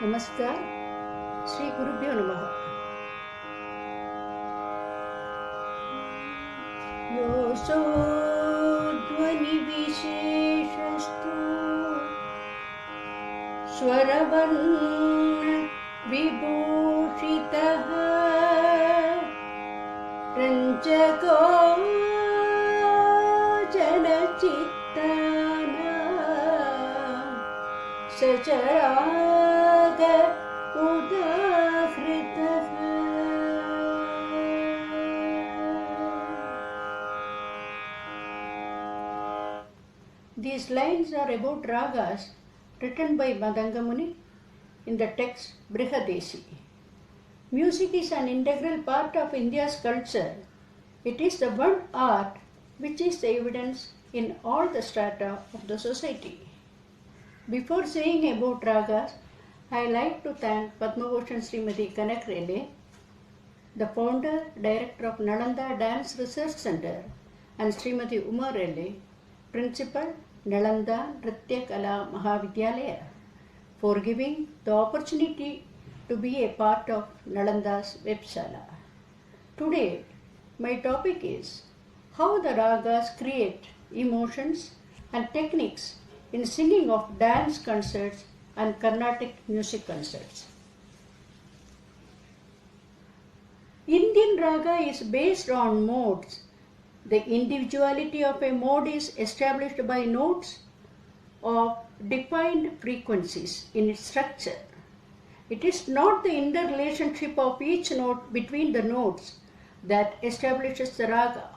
नमस्कार. श्री गुरुभ्यो नमः. योऽसो ध्वनिविशेषस्तु स्वरवर्ण विभूषितः रञ्जको जनचित्तानां सचराग उदाहृतः. These lines are about ragas written by Madanga Muni in the text Brihadesi. Music is an integral part of India's culture. It is the one art which is evidence in all the strata of the society. Before saying about ragas, I like to thank Padma Bhushan Srimati Kanak Rele, the founder, director of Nalanda Dance Research Center, and Srimati Uma Rele, principal, Nalanda Nritya Kala Mahavidyalaya, for giving the opportunity to be a part of Nalanda's Webshala. Today, my topic is how the ragas create emotions and techniques in singing of dance concerts and Carnatic music concerts. Indian raga is based on modes. The individuality of a mode is established by notes of defined frequencies in its structure. It is not the interrelationship of each note between the notes that establishes the raga,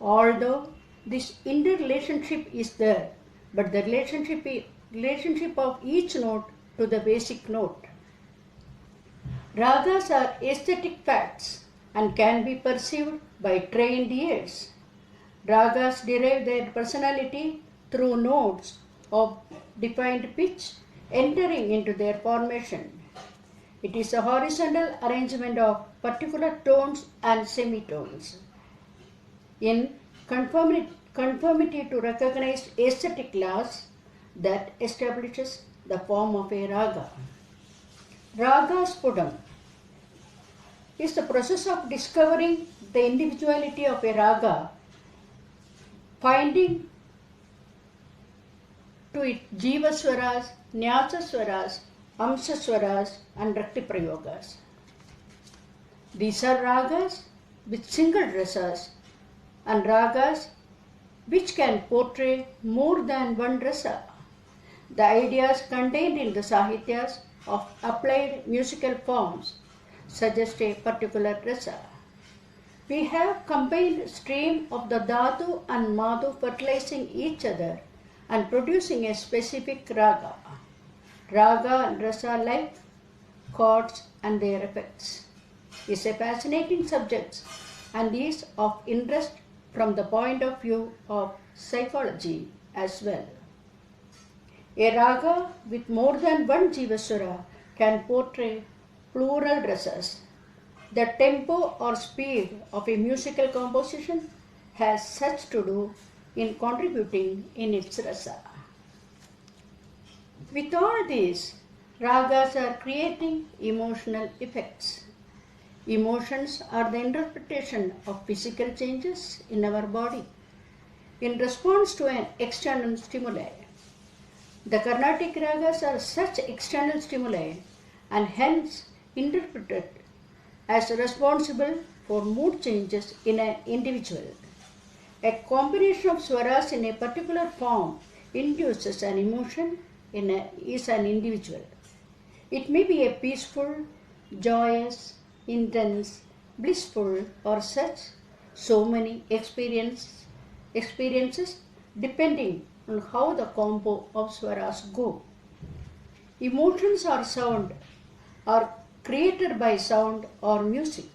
although this interrelationship is there, but the relationship of each note to the basic note. Ragas are aesthetic facts and can be perceived by trained ears. Ragas derive their personality through notes of defined pitch entering into their formation. It is a horizontal arrangement of particular tones and semitones in conformity to recognized aesthetic laws that establishes the form of a raga. Raga Spudam is the process of discovering the individuality of a raga, finding to it Jiva Swaras, Nyasa Swaras, Amsa Swaras and Rakti Prayogas. These are ragas with single rasas and ragas which can portray more than one rasa. The ideas contained in the sahityas of applied musical forms suggest a particular rasa. We have combined stream of the dhatu and madhu fertilizing each other and producing a specific raga. Raga and rasa life, chords and their effects is a fascinating subject and is of interest from the point of view of psychology as well. A raga with more than one jivaswara can portray plural rasas. The tempo or speed of a musical composition has such to do in contributing in its rasa. With all these, ragas are creating emotional effects. Emotions are the interpretation of physical changes in our body in response to an external stimuli. The Carnatic ragas are such external stimuli and hence interpreted as responsible for mood changes in an individual. A combination of swaras in a particular form induces an emotion is an individual. It may be a peaceful, joyous, intense, blissful or such so many experiences depending on how the combo of swaras go. Emotions or sound are created by sound or music.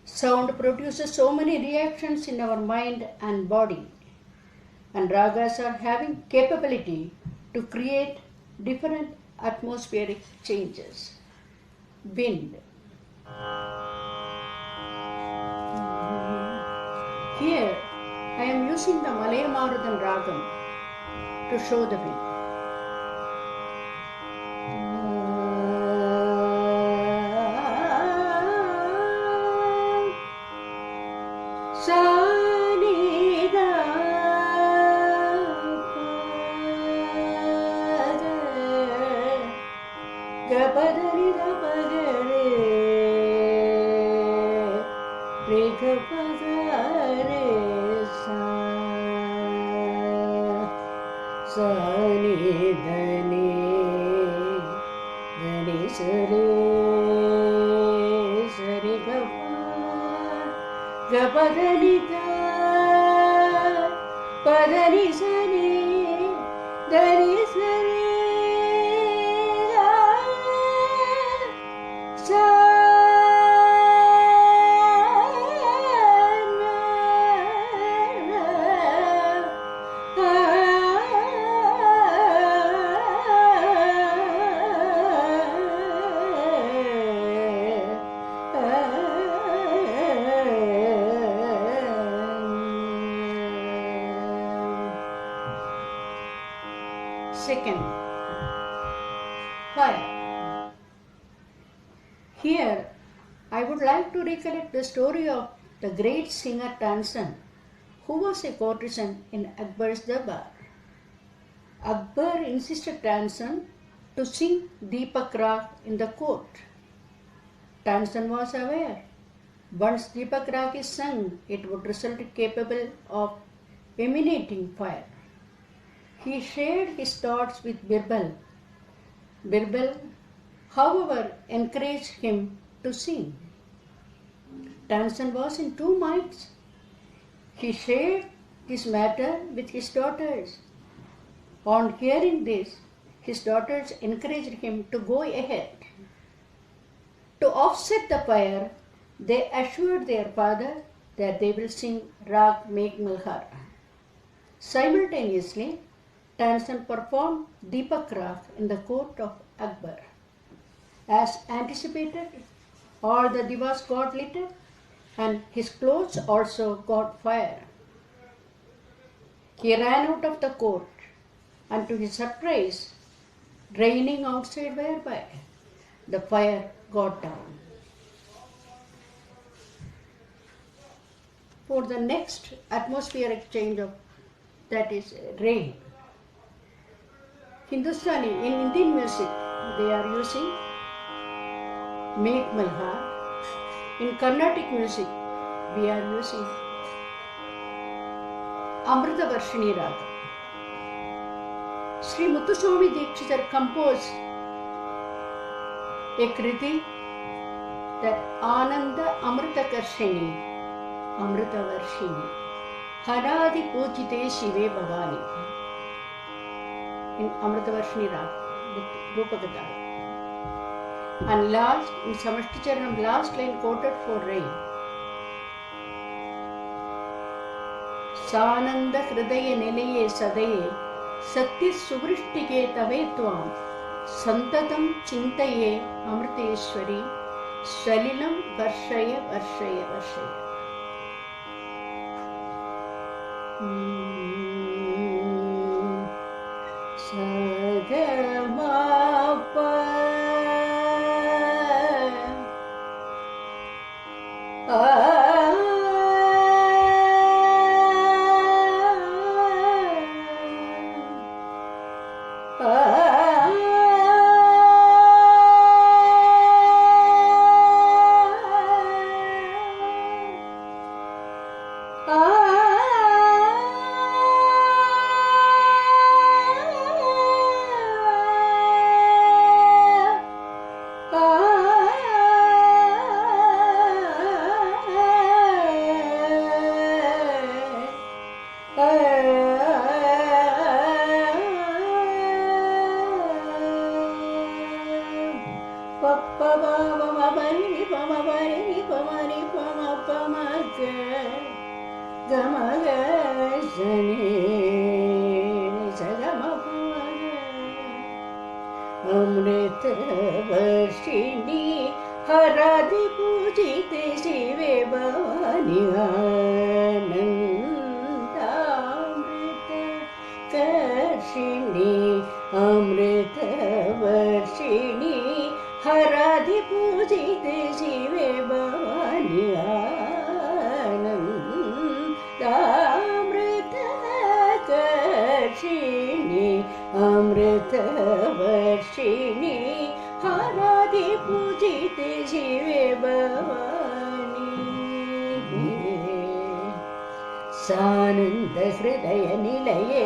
Sound produces so many reactions in our mind and body, and ragas are having capability to create different atmospheric changes. Wind. Here I am using the Malayamarudan Ragam to show the wind. sa ni da ni sa re ga pa da ni sa ni da ni sa re sa Second, fire. Here, I would like to recollect the story of the great singer Tansen, who was a courtesan in Akbar's darbar. Akbar insisted Tansen to sing Deepak Rag in the court. Tansen was aware, once Deepak Rag is sung, it would result capable of emanating fire. He shared his thoughts with Birbal. Birbal, however, encouraged him to sing. Tansen was in two minds. He shared this matter with his daughters. On hearing this, his daughters encouraged him to go ahead. To offset the fire, they assured their father that they will sing Rag Megh Malhar. Simultaneously, Tansen performed Deepak Rag in the court of Akbar. As anticipated, all the divas got lit and his clothes also got fire. He ran out of the court and to his surprise, raining outside whereby the fire got down. For the next atmospheric change of that is rain. Hindustani, in Indian music, they are using Megh Malhar. In Carnatic music, we are using Amrita Varshini Raga. Sri Muthuswami Dikshitar composed a kriti that Ananda Amrita Karshini, Amrita Varshini, Haradi Pujite Shive Bhavani. In Amrita Varshini Raga with Rupakatala. And last, in Samashti Charanam, last line quoted for rain. Sananda Hridaya Nilaye Sadaye Satya Suvrishtige Tave Tvam Santatam Chintaye Amriteshwari Salilam Varshaya Varshaya Varshaya. Sagamapa Amrita Varshini Haradi Pujite Shive Bhavani Ananda Amrita Karshini Amrita Varshini Haradi Pujite Shive Bhavani Ananda Amrita Karshini Amrita Varshini Haradi Pujite Shive Bhavani. Sananda Hridaya Nilaye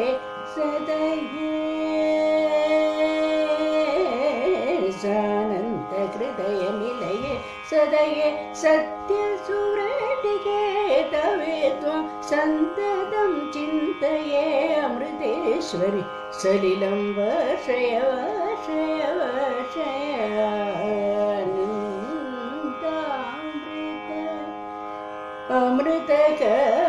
सदये सानंद हृदय निलये सदये सत्य सुरटिके तवे त्वं सन्ततं चिन्तये अमृतेश्वरि सलिलं वर्षय वर्षय वर्षय अमृतकर्षिणी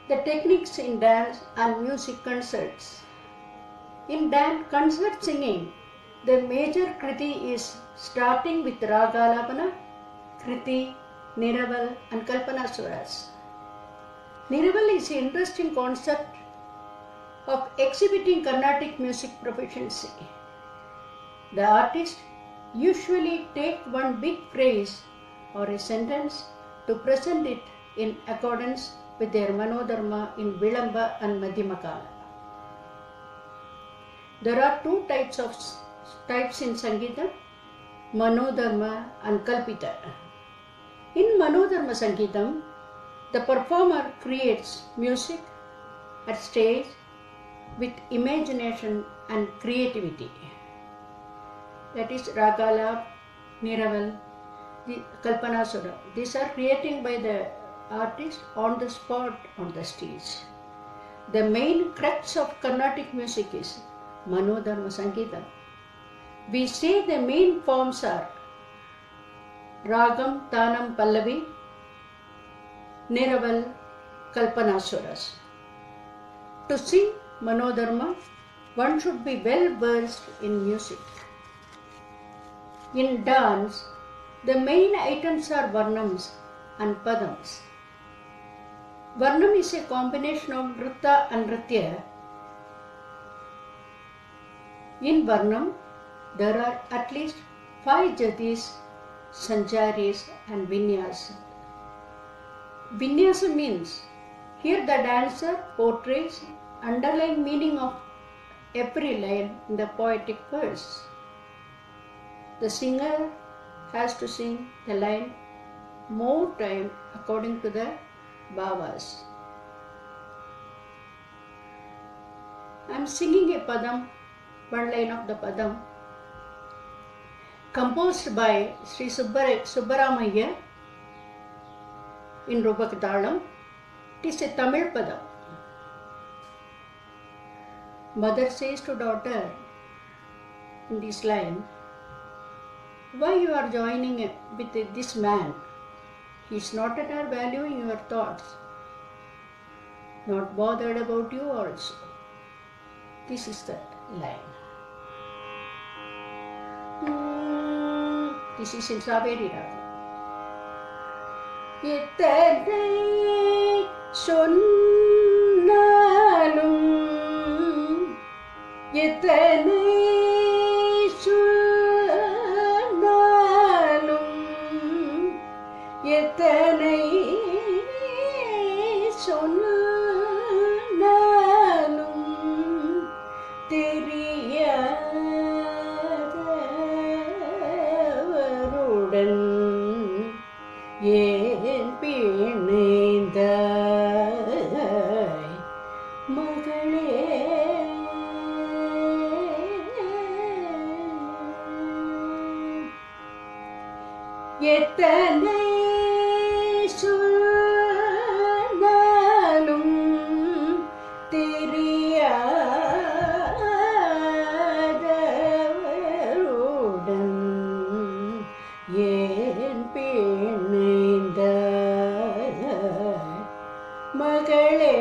The techniques in dance and music concerts. In dance concert singing, the major kriti is starting with Ragalapana, Kriti, Niraval and Kalpana Swaras. Niraval is an interesting concept of exhibiting Carnatic music proficiency. The artist usually take one big phrase or a sentence to present it in accordance with their Manodharma in Vilamba and Madhyamakala. There are two types in Sangeetam, Manodharma and Kalpita. In Manodharma Sangeetam, the performer creates music at stage with imagination and creativity. That is Ragalap, Niraval, Kalpana Sura. These are created by the artist on the spot on the stage. The main crux of Carnatic music is Manodharma Sangeetam. We say the main forms are Ragam, Tanam, Pallavi, Niraval, Kalpana Suras. To sing Manodharma, one should be well versed in music. In dance, the main items are Varnams and Padams. Varnam is a combination of Nritta and Nritya. In Varnam, there are at least 5 jatis, sancharis and vinyasa. Vinyasa means here the dancer portrays underlying meaning of every line in the poetic verse. The singer has to sing the line more time according to the bhavas. I am singing a padam, one line of the padam, composed by Sri Subbaramaya in Rupakatalam. It is a Tamil padam. Mother says to daughter in this line, why you are joining with this man? He is not at all valuing your thoughts, not bothered about you also. This is the line. This is in Saveri Raga. Ittanai sonnalum, ittanai sonnalum, ittanai sonnalum, தெரியாதவருடன் ஏன் பிணைந்தாய் மகளே. எத்தனை சொன்னாலும் தெரியாதவருடன் ஏன் பிணைந்தாய் மகளே.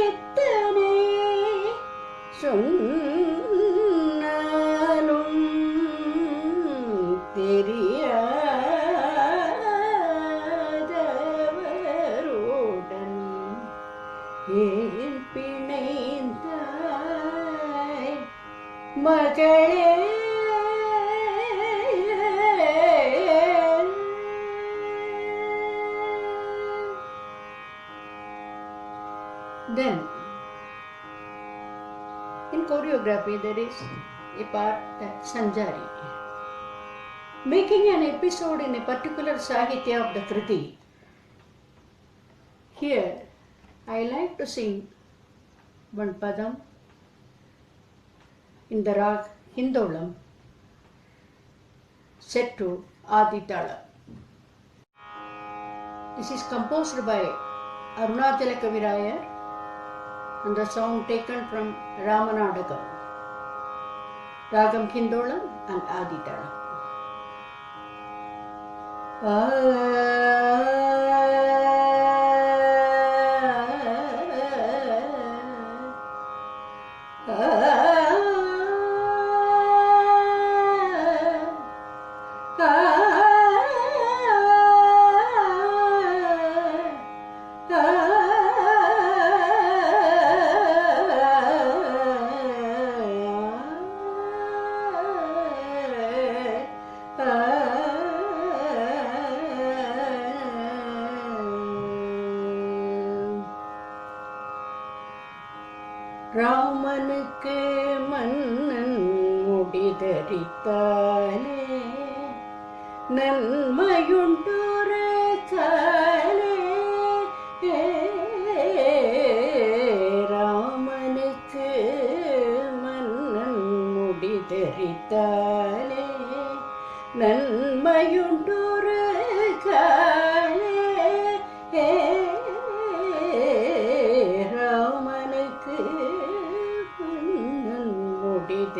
எத்தனை சொன்னாலும் தெரியாதவருடன் ஏன் பிணைந்தாய் மகளே. Then, in choreography, there is a part that Sanjari. Making an episode in a particular Sahitya of the Kriti. Here, I like to sing one padam in the rag Hindolam set to Adi Tala. This is composed by Arunachala Kavirayar and the song taken from Ramanadagam, Ragam Hindolam and Adi Tala. ராமனுக்கு மன்னன் முடிதரித்தாலே நன்மையுண்டொரு காலே ராமனுக்கு மன்னன் முடிதரித்தாலே நன்மையுண்டொரு காலே ராமனுக்கு முடிதரித்தாலே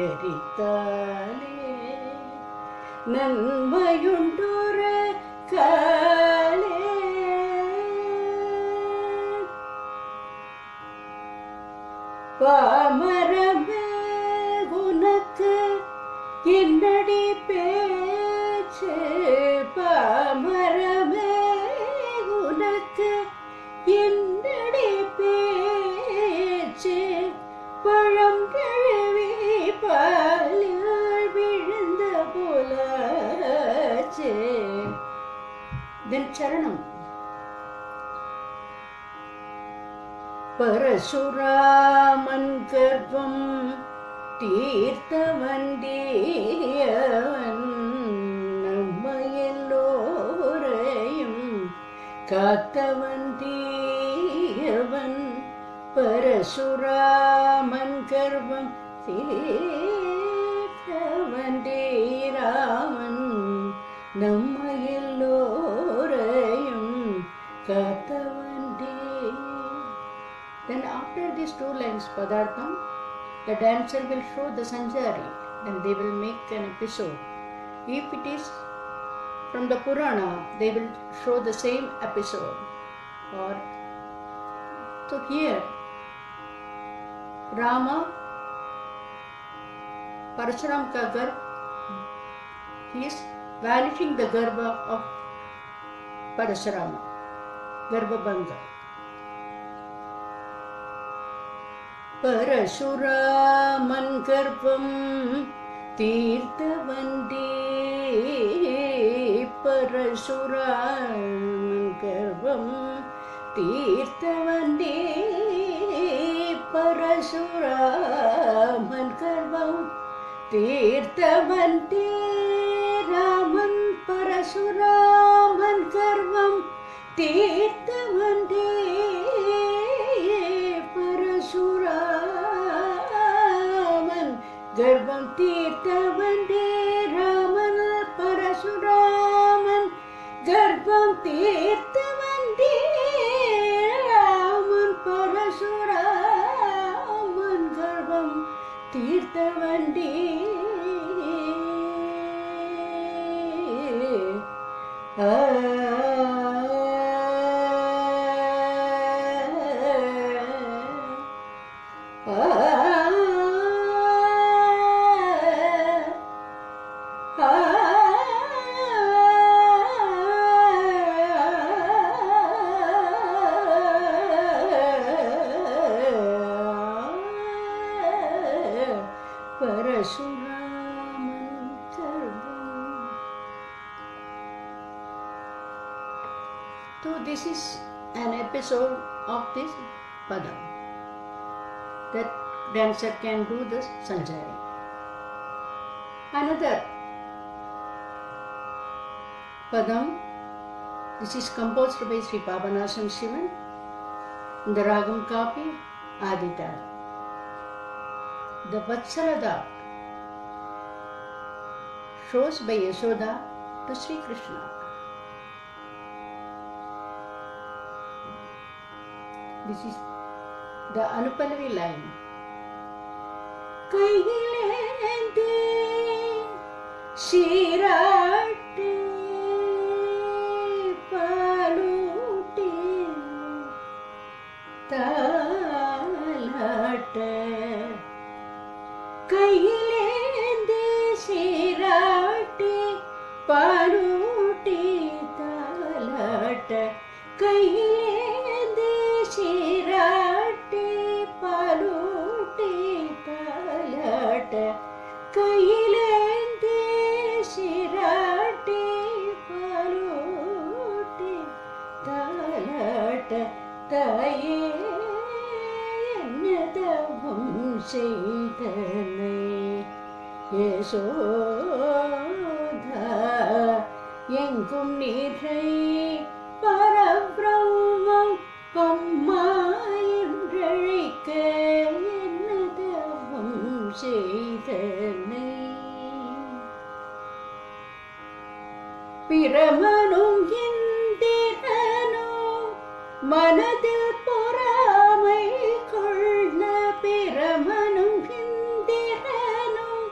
நன்மையுண்டொரு காலே பாமரமே உனக்கு என்னடி பேச்சு பாமரமே உனக்கு என்னடி பேச்சு பழம் கிழவி பாலில் விழுந்த போலாச்சு. Then Charanam. பரசுராமன் கர்ப்பம் தீர்த்தவன் தேவன் நம்மையெல்லோரையும் காத்தவன் தேவன் பரசுராமன் கர்ப்பம் தீர்த்தவன் Raman நம்மையெல்லோரையும் காத்தவன். Then after these two lines, Padartham, the dancer will show the Sanjari and they will make an episode. If it is from the Purana, they will show the same episode. Or so here, Rama, Parashuram ka garb, he is vanishing the garbha of Parashurama, Garbhabanga. Parasuraman கர்ப்பம் தீர்த்தவந்தே பரசுராமன் கர்ப்பம் தீர்த்தவந்தே பரசுராமன் கர்ப்பம் தீர்த்தவந்தே ராமன் பரசுராமன் கர்ப்பம் தீர்த்தவந்தே பரசுராமன் கர்ப்பம் தீர்த்தவந்தே ராமன் பரசுராமன் கர்ப்பம் தீர்த்தவந்தே ராமன் பரசுராமன் கர்ப்பம் தீர்த்தவந்தே So this is an episode of this Padam. that dancer can do the Sanjari. Another Padam, this is composed by Sri Papanasam Sivan in the Ragam Kapi Adita. The Vatsalada shows by Yashoda to Sri Krishna. This is the Anupallavi line. Kaiyilende shirate palute talate. Kaiyilende shirate palute talate. Kaiyilende shirate palute talate. Kaiyilende shirate palute talate. Taye என்னதவம் செய்தனை Yashoda எங்கும் நிறை பரபிரம்மம் அம்மா என்றழைக்க என்னதவம் செய்தனை பிரமனும் இந்திரனும் மனதில் பொறாமை கொள்ள பிரமனும் இந்திரனும்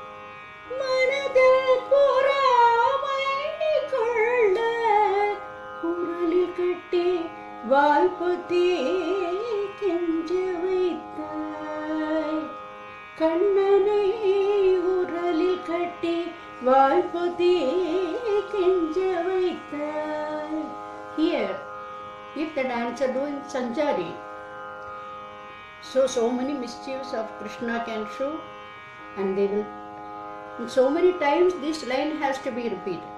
மனதில் பொறாமை கொள்ள குரலில் கட்டி வாய்ப்புத்தி கெஞ்ச வைத்தாய் கண்ணனை உரலில் கட்டி வாய்ப்புத்தி கெஞ்ச வைத்தாய். Here, if the dancer doing Sanjari, so many mischiefs of Krishna can show, and they will, so many times this line has to be repeated.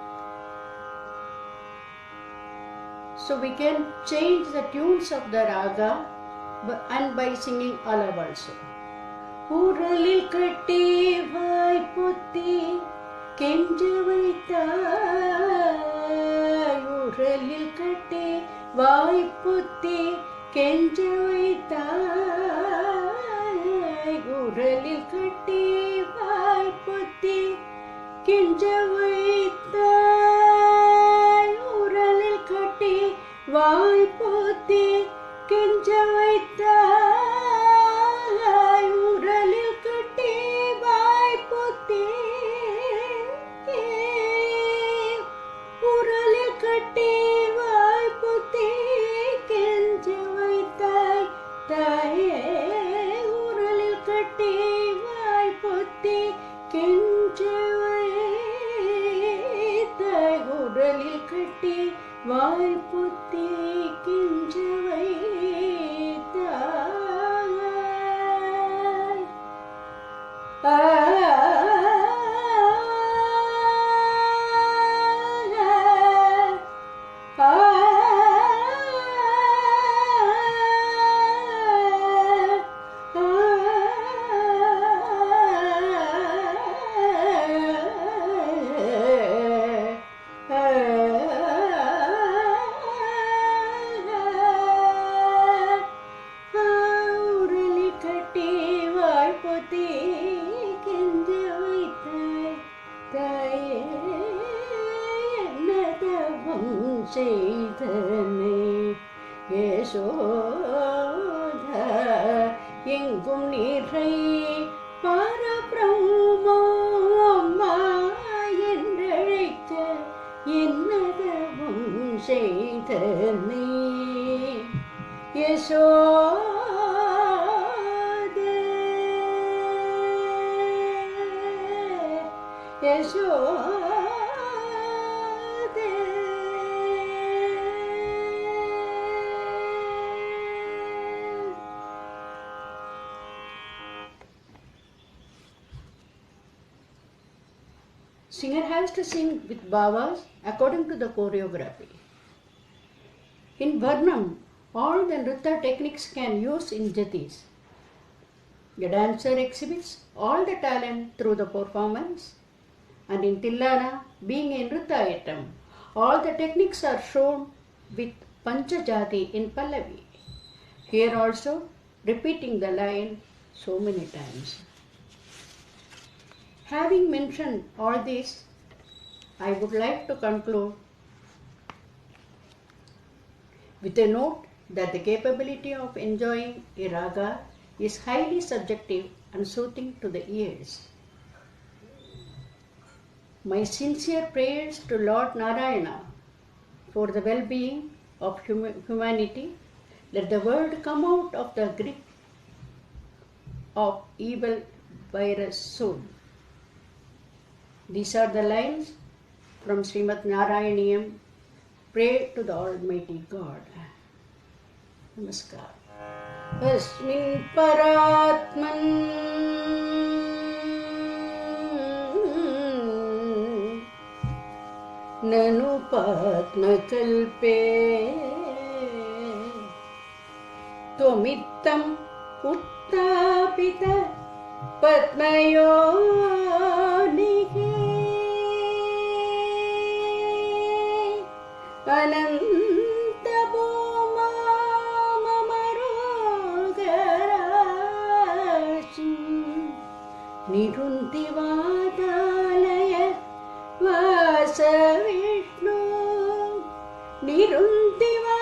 So we can change the tunes of the raga and by singing alav also. Uralil katti vaaiputti kenja vaittai. Uralil katti vaaiputti kenja vaittai. Uralil katti vaaiputti kenja vaittai. Uralil katti vaaiputti kenja vaittai. Uralil katti vaaiputti uralil katti vaaiputti kenja vaittai. Taye uralil katti vaaiputti kenja vaittai. Uralil katti வாய்ப்புத்தி கிஞ்ச வைத்தாய். செய்தனை யசோதா எங்கும் நிறை பரபிரம்மம் அம்மா என்றழைக்க என்னதவம் செய்தனை யசோதே யசோதே. Singer has to sing with bhavas according to the choreography. In Varnam, all the nritta techniques can use in jatis. The dancer exhibits all the talent through the performance, and in Tillana, being a Nrita item, all the techniques are shown with Panchajati in Pallavi. Here also, repeating the line so many times. Having mentioned all this, I would like to conclude with a note that the capability of enjoying a raga is highly subjective and soothing to the ears. My sincere prayers to Lord Narayana for the well-being of humanity. Let the world come out of the grip of evil virus soon. These are the lines from Srimad Narayaniyam. Pray to the Almighty God. Namaskar. Asmin Paratman Nanu Patmakalpe Tvamittam Uttapita Padmayonihe Ananta Bhoma Mamarogarashi Niruntivadalaya Vasa Vishnu Niruntiva